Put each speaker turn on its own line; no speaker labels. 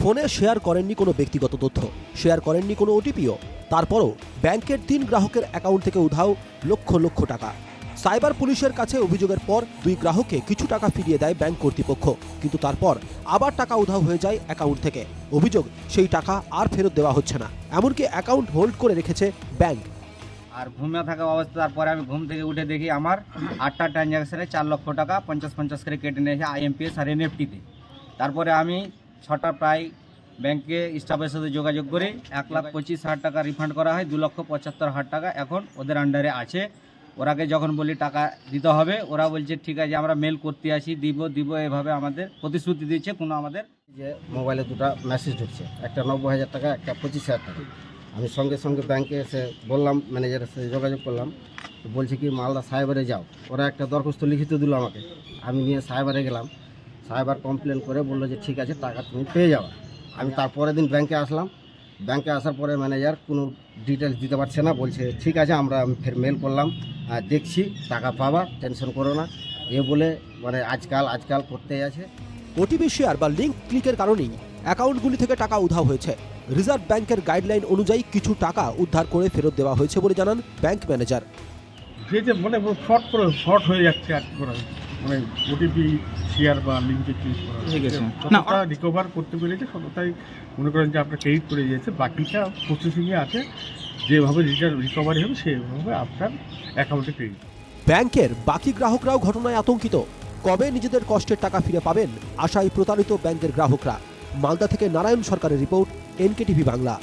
ফোনে শেয়ার করেননি কোনো ব্যক্তিগত তথ্য, শেয়ার করেননি কোনো ওটিপিও। তারপরও ব্যাংকের 3 গ্রাহকের অ্যাকাউন্ট থেকে উধাও লক্ষ লক্ষ টাকা। সাইবার পুলিশের কাছে অভিযোগের পর 2 গ্রাহককে কিছু টাকা ফিরিয়ে দেয় ব্যাংক কর্তৃপক্ষ, কিন্তু তারপর আবার টাকা উধাও হয়ে যায় অ্যাকাউন্ট থেকে। অভিযোগ, সেই টাকা আর ফেরত দেওয়া হচ্ছে না, এমনকি অ্যাকাউন্ট হোল্ড করে রেখেছে ব্যাংক।
আর ঘুমিয়ে থাকা অবস্থা, তারপরে আমি ঘুম থেকে উঠে দেখি আমার 8টা ট্রানজ্যাকশানে 4 লক্ষ টাকা 50-50 করে কেটে নিয়েছে IMPS আর NEFT-তে। তারপরে আমি 6টা প্রায় ব্যাংকে স্টাফের সাথে যোগাযোগ করে 1,25,000 টাকা রিফান্ড করা হয়। 2,75,000 টাকা এখন ওদের আন্ডারে আছে। ওরাকে যখন বলি টাকা দিতে হবে, ওরা বলছে ঠিক আছে আমরা মেল করতে আসি, দিব এভাবে আমাদের প্রতিশ্রুতি দিচ্ছে। কোনো আমাদের
যে মোবাইলে 2টা মেসেজ ঢুকছে, একটা 90,000 টাকা, একটা 25,000 টাকা। আমি সঙ্গে সঙ্গে ব্যাংকে এসে বললাম, ম্যানেজারের সাথে যোগাযোগ করলাম, তো বলছে কি মালদা সাইবারে যাও। ওরা একটা দরখাস্ত লিখিত দিল আমাকে, আমি নিয়ে সাইবারে গেলাম। সাইবার কমপ্লেন করে বললো যে ঠিক আছে টাকা তুমি পেয়ে যাওয়া। আমি তারপরের দিন ব্যাংকে আসলাম। ব্যাংকে আসার পরে ম্যানেজার কোনো ডিটেলস দিতে পারছে না, বলছে ঠিক আছে আমরা ফের মেল করলাম, দেখছি টাকা পাবা, টেনশন করো না, এ বলে আজকাল করতেই আছে।
ওটিপি শেয়ার বা লিঙ্ক ক্লিকের কারণেই অ্যাকাউন্টগুলি থেকে টাকা উধাও হয়েছে। রিজার্ভ ব্যাংকের গাইডলাইন অনুযায়ী কিছু টাকা উদ্ধার করে ফেরত দেওয়া হয়েছে বলে জানান ব্যাংক ম্যানেজার।
যে মানে শর্ট হয়ে যাচ্ছে আর কি করা, মানে ওটিপি শেয়ার বা লিঙ্কে ক্লিক করা যতটা রিকভার করতে পেরেছে ততটাই মনে করেন যে আপনার ক্রেডিট করে দিয়েছে। বাকিটা প্রসেসিংয়ে আছে, যেভাবে রিকভারি হবে সেভাবে আপনার অ্যাকাউন্টে ক্রেডিট।
ব্যাংকের বাকি গ্রাহকরাও ঘটনায় আতঙ্কিত। কবে নিজেদের কষ্টের টাকা ফিরে পাবেন আশায় প্রতারিত ব্যাংকের গ্রাহকরা। মালদা থেকে নারায়ণ সরকারের রিপোর্ট, NKTV বাংলা।